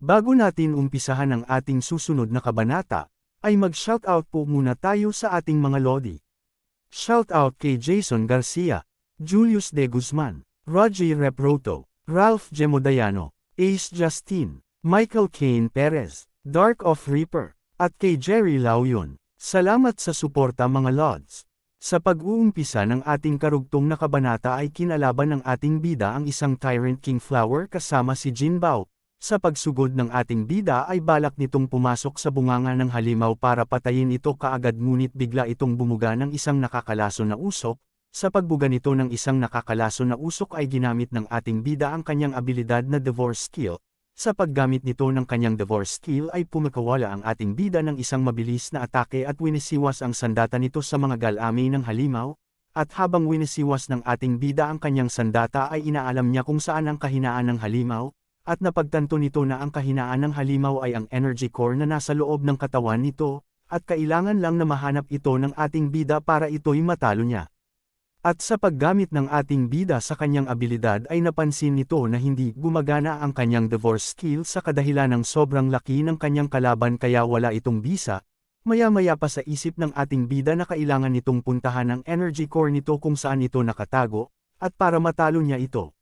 Bago natin umpisahan ang ating susunod na kabanata, ay mag-shoutout po muna tayo sa ating mga lodi. Shoutout kay Jason Garcia, Julius De Guzman, Roger Reproto, Ralph Gemodayano, Ace Justin, Michael Kane Perez, Dark of Reaper, at kay Jerry Lauyon. Salamat sa suporta mga lods. Sa pag-uumpisa ng ating karugtong na kabanata ay kinalaban ng ating bida ang isang Tyrant King Flower kasama si Jinbao. Sa pagsugod ng ating bida ay balak nitong pumasok sa bunganga ng halimaw para patayin ito kaagad ngunit bigla itong bumuga ng isang nakakalason na usok. Sa pagbuga nito ng isang nakakalason na usok ay ginamit ng ating bida ang kanyang abilidad na Divorce Skill. Sa paggamit nito ng kanyang Divorce Skill ay pumakawala ang ating bida ng isang mabilis na atake at winisiwas ang sandata nito sa mga galami ng halimaw. At habang winisiwas ng ating bida ang kanyang sandata ay inaalam niya kung saan ang kahinaan ng halimaw. At napagtanto nito na ang kahinaan ng halimaw ay ang energy core na nasa loob ng katawan nito, at kailangan lang na mahanap ito ng ating bida para ito'y matalo niya. At sa paggamit ng ating bida sa kanyang abilidad ay napansin nito na hindi gumagana ang kanyang Divorce Skill sa kadahilan ng sobrang laki ng kanyang kalaban kaya wala itong bisa. Maya-maya pa sa isip ng ating bida na kailangan nitong puntahan ang energy core nito kung saan ito nakatago, at para matalo niya ito.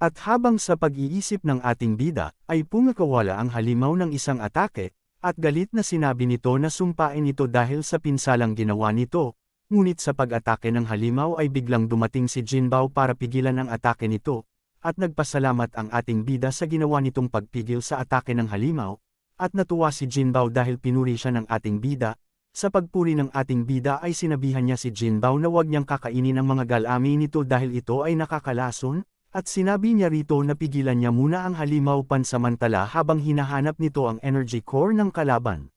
At habang sa pag-iisip ng ating bida, ay pumakawala ang halimaw ng isang atake, at galit na sinabi nito na sumpain ito dahil sa pinsalang ginawa nito, ngunit sa pag-atake ng halimaw ay biglang dumating si Jinbao para pigilan ang atake nito, at nagpasalamat ang ating bida sa ginawa nitong pagpigil sa atake ng halimaw, at natuwa si Jinbao dahil pinuri siya ng ating bida. Sa pagpuri ng ating bida ay sinabihan niya si Jinbao na huwag niyang kakainin ang mga galami nito dahil ito ay nakakalason. At sinabi niya rito na pigilan niya muna ang halimaw pansamantala habang hinahanap nito ang energy core ng kalaban.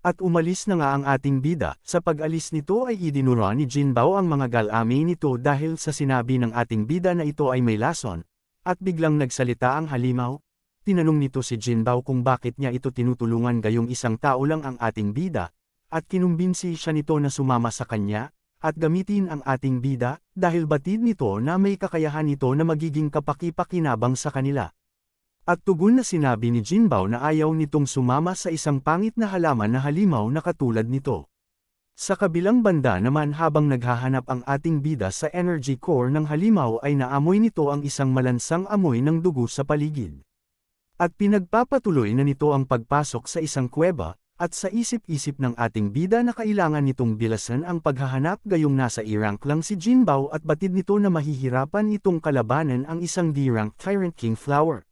At umalis na nga ang ating bida, sa pag-alis nito ay idinura ni Jinbao ang mga galami nito dahil sa sinabi ng ating bida na ito ay may lason. At biglang nagsalita ang halimaw. Tinanong nito si Jinbao kung bakit niya ito tinutulungan gayong isang tao lang ang ating bida, at kinumbinsi siya nito na sumama sa kanya. At gamitin ang ating bida, dahil batid nito na may kakayahan nito na magiging kapaki-pakinabang sa kanila. At tugon na sinabi ni Jinbao na ayaw nitong sumama sa isang pangit na halaman na halimaw na katulad nito. Sa kabilang banda naman habang naghahanap ang ating bida sa energy core ng halimaw ay naamoy nito ang isang malansang amoy ng dugo sa paligid. At pinagpapatuloy na nito ang pagpasok sa isang kuweba. At sa isip-isip ng ating bida na kailangan nitong bilasan ang paghahanap gayong nasa E-rank lang si Jinbao at batid nito na mahihirapan itong kalabanan ang isang D-rank Tyrant King Flower.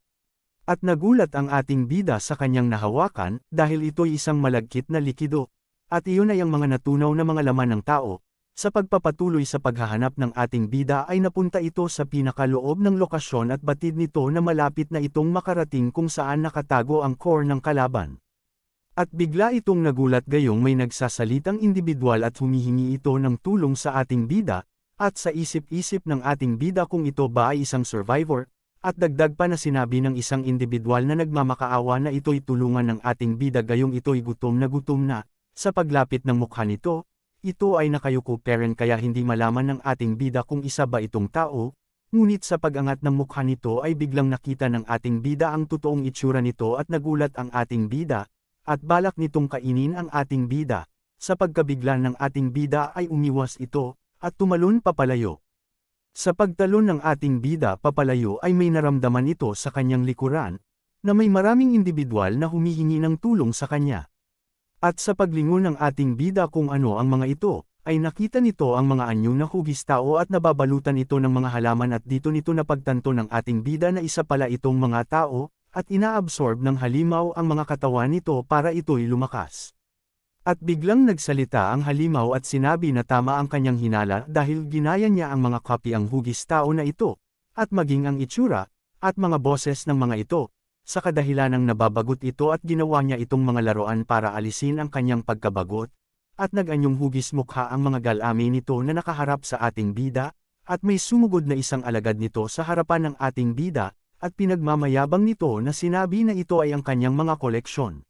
At nagulat ang ating bida sa kanyang nahawakan dahil ito'y isang malagkit na likido. At iyon ay ang mga natunaw na mga laman ng tao. Sa pagpapatuloy sa paghahanap ng ating bida ay napunta ito sa pinakaloob ng lokasyon at batid nito na malapit na itong makarating kung saan nakatago ang core ng kalaban. At bigla itong nagulat gayong may nagsasalitang individual at humihingi ito ng tulong sa ating bida, at sa isip-isip ng ating bida kung ito ba ay isang survivor, at dagdag pa na sinabi ng isang individual na nagmamakaawa na ito'y tulungan ng ating bida gayong ito'y gutom na, sa paglapit ng mukha nito, ito ay nakayuko parent kaya hindi malaman ng ating bida kung isa ba itong tao, ngunit sa pag-angat ng mukha nito ay biglang nakita ng ating bida ang totoong itsura nito at nagulat ang ating bida. At balak nitong kainin ang ating bida, sa pagkabigla ng ating bida ay umiwas ito, at tumalon papalayo. Sa pagtalon ng ating bida papalayo ay may naramdaman ito sa kanyang likuran, na may maraming individual na humihingi ng tulong sa kanya. At sa paglingon ng ating bida kung ano ang mga ito, ay nakita nito ang mga anyo na hugis tao at nababalutan ito ng mga halaman at dito nito napagtanto ng ating bida na isa pala itong mga tao, at inaabsorb ng halimaw ang mga katawan nito para ito'y lumakas. At biglang nagsalita ang halimaw at sinabi na tama ang kanyang hinala dahil ginaya niya ang mga copy ang hugis tao na ito, at maging ang itsura, at mga boses ng mga ito, sa kadahilanang nababagot ito at ginawa niya itong mga laruan para alisin ang kanyang pagkabagot, at nag-anyong hugis mukha ang mga galami nito na nakaharap sa ating bida, at may sumugod na isang alagad nito sa harapan ng ating bida, at pinagmamayabang nito na sinabi na ito ay ang kanyang mga koleksyon.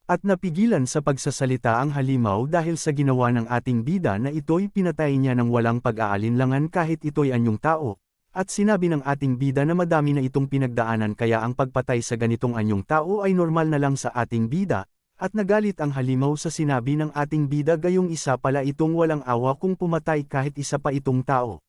At napigilan sa pagsasalita ang halimaw dahil sa ginawa ng ating bida na ito'y pinatay niya ng walang pag-aalinlangan kahit ito'y anyong tao, At sinabi ng ating bida na madami na itong pinagdaanan kaya ang pagpatay sa ganitong anyong tao ay normal na lang sa ating bida, at nagalit ang halimaw sa sinabi ng ating bida gayong isa pala itong walang awa kung pumatay kahit isa pa itong tao.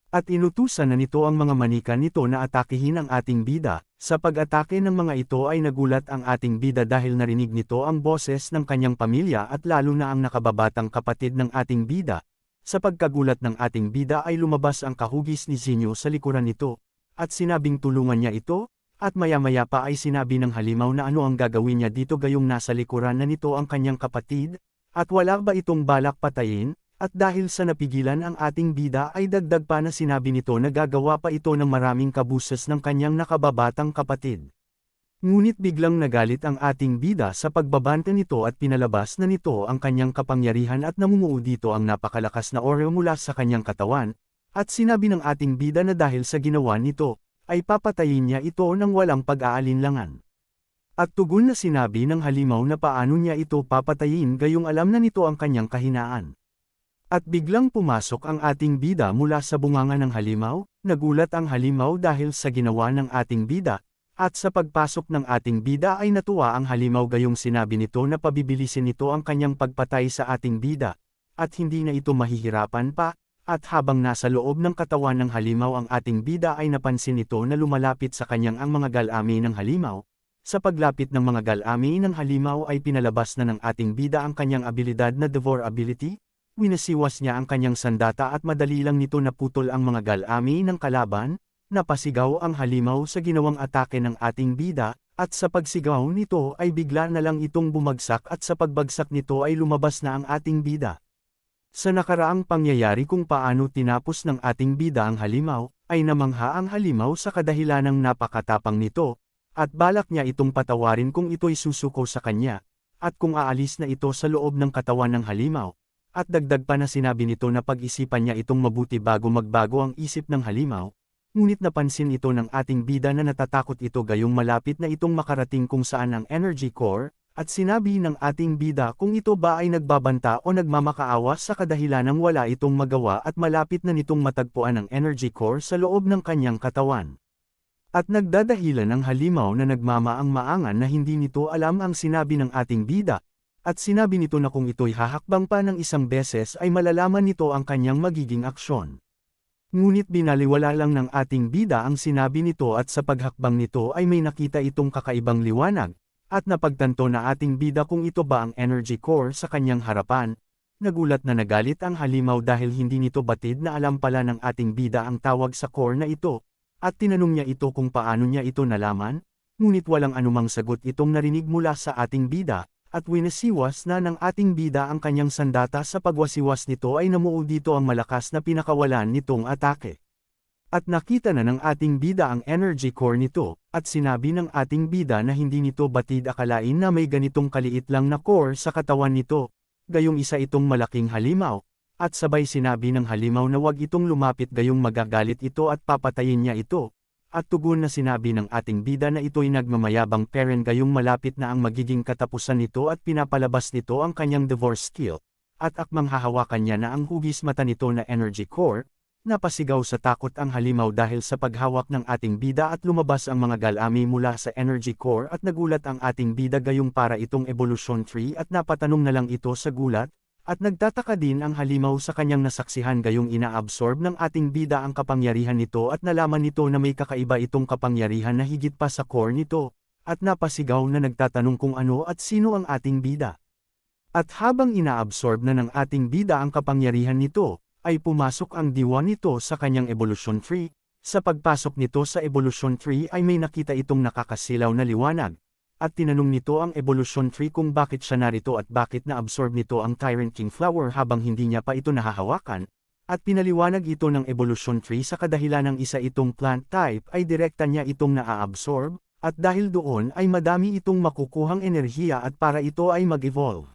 At inutusan na nito ang mga manika nito na atakihin ang ating bida. Sa pag-atake ng mga ito ay nagulat ang ating bida dahil narinig nito ang boses ng kanyang pamilya at lalo na ang nakababatang kapatid ng ating bida. Sa pagkagulat ng ating bida ay lumabas ang kahugis ni Zinyo sa likuran nito, at sinabing tulungan niya ito, at maya-maya pa ay sinabi ng halimaw na ano ang gagawin niya dito gayong nasa likuran na nito ang kanyang kapatid, at wala ba itong balak patayin? At dahil sa napigilan ang ating bida ay dagdag pa na sinabi nito na gagawa pa ito ng maraming kabusas ng kanyang nakababatang kapatid. Ngunit biglang nagalit ang ating bida sa pagbabanta nito at pinalabas na nito ang kanyang kapangyarihan at namumuo dito ang napakalakas na aura mula sa kanyang katawan, at sinabi ng ating bida na dahil sa ginawa nito, ay papatayin niya ito ng walang pag-aalinlangan. At tugon na sinabi ng halimaw na paano niya ito papatayin gayong alam na nito ang kanyang kahinaan. At biglang pumasok ang ating bida mula sa bunganga ng halimaw, nagulat ang halimaw dahil sa ginawa ng ating bida, at sa pagpasok ng ating bida ay natuwa ang halimaw gayong sinabi nito na pabibilisin nito ang kanyang pagpatay sa ating bida, at hindi na ito mahihirapan pa, at habang nasa loob ng katawan ng halimaw ang ating bida ay napansin nito na lumalapit sa kanyang ang mga galami ng halimaw. Sa paglapit ng mga galami ng halimaw ay pinalabas na ng ating bida ang kanyang abilidad na Devour ability. Winasiwas niya ang kanyang sandata at madali lang nito naputol ang mga galami ng kalaban, napasigaw ang halimaw sa ginawang atake ng ating bida, at sa pagsigaw nito ay bigla na lang itong bumagsak at sa pagbagsak nito ay lumabas na ang ating bida. Sa nakaraang pangyayari kung paano tinapos ng ating bida ang halimaw, ay namangha ang halimaw sa kadahilanang napakatapang nito, at balak niya itong patawarin kung ito'y susuko sa kanya, at kung aalis na ito sa loob ng katawan ng halimaw. At dagdag pa na sinabi nito na pag-isipan niya itong mabuti bago magbago ang isip ng halimaw, ngunit napansin ito ng ating bida na natatakot ito gayong malapit na itong makarating kung saan ang energy core, at sinabi ng ating bida kung ito ba ay nagbabanta o nagmamakaawa sa kadahilanang wala itong magawa at malapit na nitong matagpuan ang energy core sa loob ng kanyang katawan. At nagdadahilan ang halimaw na nagmamaang-maangan na hindi nito alam ang sinabi ng ating bida. At sinabi nito na kung ito'y hahakbang pa ng isang beses ay malalaman nito ang kanyang magiging aksyon. Ngunit binaliwala lang ng ating bida ang sinabi nito at sa paghakbang nito ay may nakita itong kakaibang liwanag, at napagtanto na ating bida kung ito ba ang energy core sa kanyang harapan. Nagulat na nagalit ang halimaw dahil hindi nito batid na alam pala ng ating bida ang tawag sa core na ito, at tinanong niya ito kung paano niya ito nalaman, ngunit walang anumang sagot itong narinig mula sa ating bida. At winasiwas na ng ating bida ang kanyang sandata sa pagwasiwas nito ay namuo dito ang malakas na pinakawalan nitong atake. At nakita na ng ating bida ang energy core nito, at sinabi ng ating bida na hindi nito batid akalain na may ganitong kaliit lang na core sa katawan nito, gayong isa itong malaking halimaw, at sabay sinabi ng halimaw na wag itong lumapit gayong magagalit ito at papatayin niya ito. At tugon na sinabi ng ating bida na ito'y nagmamayabang parent gayong malapit na ang magiging katapusan nito at pinapalabas nito ang kanyang divorce skill, at akmang hahawakan niya na ang hugis mata nito na energy core, napasigaw sa takot ang halimaw dahil sa paghawak ng ating bida at lumabas ang mga galami mula sa energy core at nagulat ang ating bida gayong para itong evolution tree at napatanong na lang ito sa gulat. At nagtataka din ang halimaw sa kanyang nasaksihan gayong inaabsorb ng ating bida ang kapangyarihan nito at nalaman nito na may kakaiba itong kapangyarihan na higit pa sa core nito, at napasigaw na nagtatanong kung ano at sino ang ating bida. At habang inaabsorb na ng ating bida ang kapangyarihan nito, ay pumasok ang diwa nito sa kanyang evolution tree. Sa pagpasok nito sa evolution tree ay may nakita itong nakakasilaw na liwanag. At tinanong nito ang evolution tree kung bakit siya narito at bakit na-absorb nito ang Tyrant King Flower habang hindi niya pa ito nahahawakan, at pinaliwanag ito ng evolution tree sa kadahilanang isa itong plant type ay direkta niya itong naa-absorb, at dahil doon ay madami itong makukuhang enerhiya at para ito ay mag-evolve.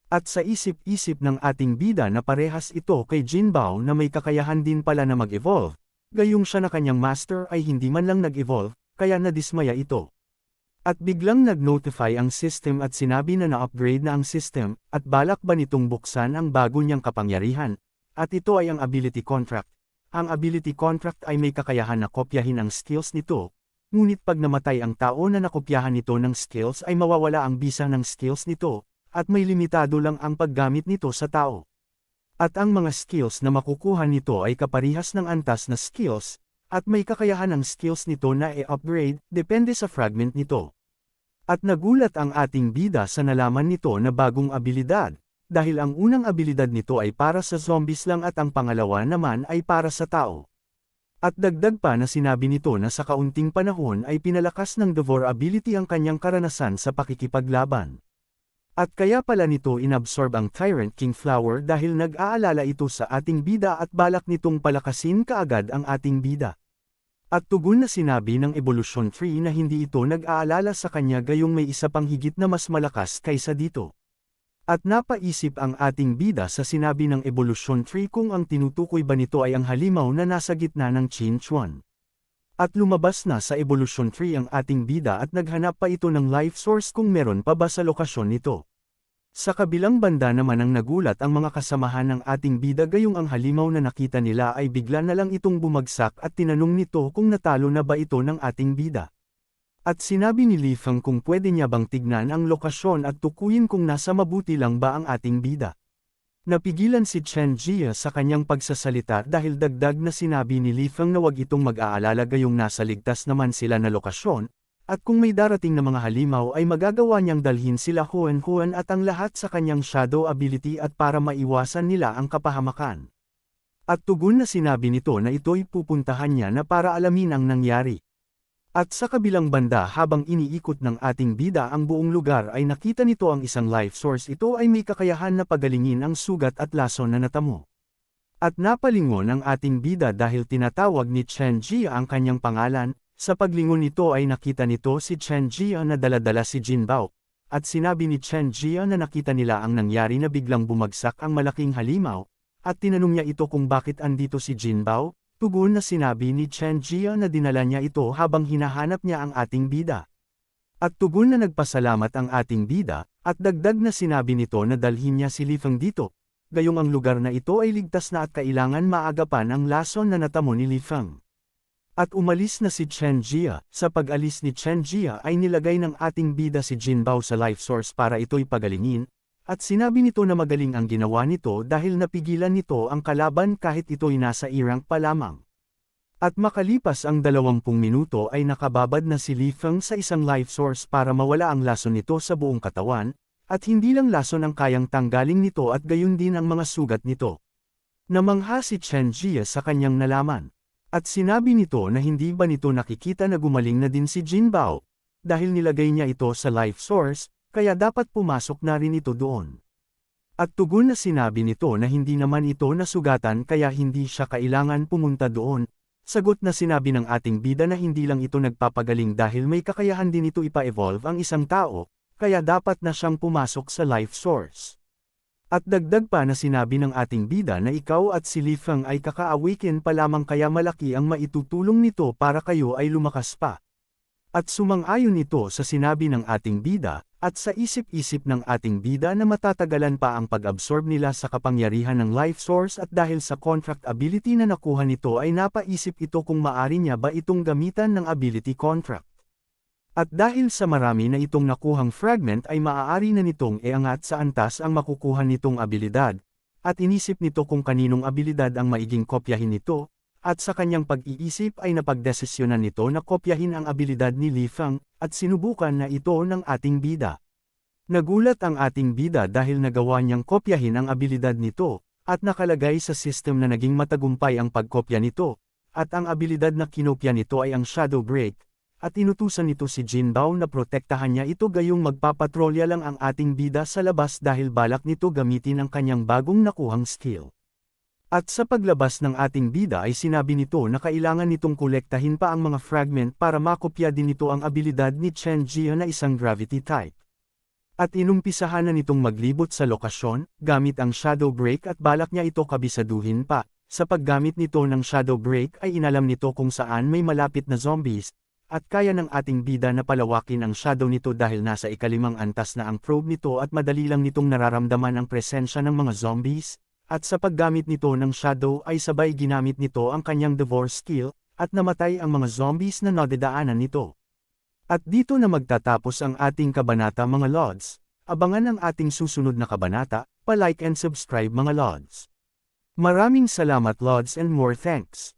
At sa isip-isip ng ating bida na parehas ito kay Jinbao na may kakayahan din pala na mag-evolve, gayong siya na kanyang master ay hindi man lang nag-evolve, kaya nadismaya ito. At biglang nag-notify ang system at sinabi na na-upgrade na ang system, at balak ba nitong buksan ang bago niyang kapangyarihan, at ito ay ang ability contract. ang ability contract ay may kakayahan na kopyahin ang skills nito, ngunit pag namatay ang tao na nakopyahan nito ng skills ay mawawala ang bisa ng skills nito, at may limitado lang ang paggamit nito sa tao. At ang mga skills na makukuha nito ay kaparihas ng antas na skills, at may kakayahan ang skills nito na i-upgrade, depende sa fragment nito. At nagulat ang ating bida sa nalaman nito na bagong abilidad, dahil ang unang abilidad nito ay para sa zombies lang at ang pangalawa naman ay para sa tao. At dagdag pa na sinabi nito na sa kaunting panahon ay pinalakas ng Devour ability ang kanyang karanasan sa pakikipaglaban. At kaya pala nito inabsorb ang Tyrant King Flower dahil nag-aalala ito sa ating bida at balak nitong palakasin kaagad ang ating bida. At tugon na sinabi ng Evolution Tree na hindi ito nag-aalala sa kanya gayong may isa pang higit na mas malakas kaysa dito. At napaisip ang ating bida sa sinabi ng Evolution Tree kung ang tinutukoy ba nito ay ang halimaw na nasa gitna ng Chinchuan. At lumabas na sa Evolution Tree ang ating bida at naghanap pa ito ng life source kung meron pa ba sa lokasyon nito. Sa kabilang banda naman ang nagulat ang mga kasamahan ng ating bida gayong ang halimaw na nakita nila ay bigla na lang itong bumagsak at tinanong nito kung natalo na ba ito ng ating bida. At sinabi ni Li Feng kung pwede niya bang tignan ang lokasyon at tukuyin kung nasa mabuti lang ba ang ating bida. Napigilan si Chen Jia sa kanyang pagsasalita dahil dagdag na sinabi ni Li Feng na wag itong mag-aalala gayong nasa ligtas naman sila na lokasyon, at kung may darating na mga halimaw ay magagawa niyang dalhin sila Huan at ang lahat sa kanyang shadow ability at para maiwasan nila ang kapahamakan. At tugon na sinabi nito na ito'y pupuntahan niya na para alamin ang nangyari. At sa kabilang banda habang iniikot ng ating bida ang buong lugar ay nakita nito ang isang life source ito ay may kakayahan na pagalingin ang sugat at lason na natamo. At napalingon ang ating bida dahil tinatawag ni Chen Jia ang kanyang pangalan, sa paglingon nito ay nakita nito si Chen Jia na daladala si Jin Bao, at sinabi ni Chen Jia na nakita nila ang nangyari na biglang bumagsak ang malaking halimaw, at tinanong niya ito kung bakit andito si Jin Bao. Tugon na sinabi ni Chen Jia na dinala niya ito habang hinahanap niya ang ating bida. At tugon na nagpasalamat ang ating bida, at dagdag na sinabi nito na dalhin niya si Li Feng dito, gayong ang lugar na ito ay ligtas na at kailangan maagapan ang lason na natamo ni Li Feng. At umalis na si Chen Jia, sa pag-alis ni Chen Jia ay nilagay ng ating bida si Jin Bao sa life source para ito'y pagalingin, at sinabi nito na magaling ang ginawa nito dahil napigilan nito ang kalaban kahit ito'y nasa E-rank pa lamang. At makalipas ang 20 minuto ay nakababad na si Li Feng sa isang life source para mawala ang lason nito sa buong katawan, at hindi lang lason ang kayang tanggaling nito at gayon din ang mga sugat nito. Namangha si Chen Jia sa kanyang nalaman. At sinabi nito na hindi ba nito nakikita na gumaling na din si Jin Bao, dahil nilagay niya ito sa life source, kaya dapat pumasok na rin ito doon. At tugon na sinabi nito na hindi naman ito nasugatan kaya hindi siya kailangan pumunta doon. Sagot na sinabi ng ating bida na hindi lang ito nagpapagaling dahil may kakayahan din ito ipa-evolve ang isang tao, kaya dapat na siyang pumasok sa life source. At dagdag pa na sinabi ng ating bida na ikaw at si Li Feng ay kaka-awaken pa lamang kaya malaki ang maitutulong nito para kayo ay lumakas pa. At sumang-ayon ito sa sinabi ng ating bida, at sa isip-isip ng ating bida na matatagalan pa ang pag-absorb nila sa kapangyarihan ng life source at dahil sa contract ability na nakuha nito ay napaisip ito kung maari niya ba itong gamitan ng ability contract. At dahil sa marami na itong nakuhang fragment ay maaari na nitong iangat sa antas ang makukuha nitong abilidad, at inisip nito kung kaninong abilidad ang maiging kopyahin nito, at sa kanyang pag-iisip ay napagdesisyonan nito na kopyahin ang abilidad ni Li Feng, at sinubukan na ito ng ating bida. Nagulat ang ating bida dahil nagawa niyang kopyahin ang abilidad nito, at nakalagay sa system na naging matagumpay ang pagkopya nito, at ang abilidad na kinopya nito ay ang Shadow Break, at inutusan nito si Jin Bao na protektahan niya ito gayong magpapatrolya lang ang ating bida sa labas dahil balak nito gamitin ang kanyang bagong nakuhang skill. At sa paglabas ng ating bida ay sinabi nito na kailangan nitong kolektahin pa ang mga fragment para makopya din nito ang abilidad ni Chen Jia na isang gravity type. At inumpisahan na nitong maglibot sa lokasyon, gamit ang Shadow Break at balak niya ito kabisaduhin pa. Sa paggamit nito ng Shadow Break ay inalam nito kung saan may malapit na zombies, at kaya ng ating bida na palawakin ang shadow nito dahil nasa ikalimang antas na ang probe nito at madali lang nitong nararamdaman ang presensya ng mga zombies. at sa paggamit nito ng shadow ay sabay ginamit nito ang kanyang devour skill, at namatay ang mga zombies na nadadaanan nito. At dito na magtatapos ang ating kabanata mga Lods. Abangan ang ating susunod na kabanata, pa-like and subscribe mga Lods. Maraming salamat Lods and more thanks.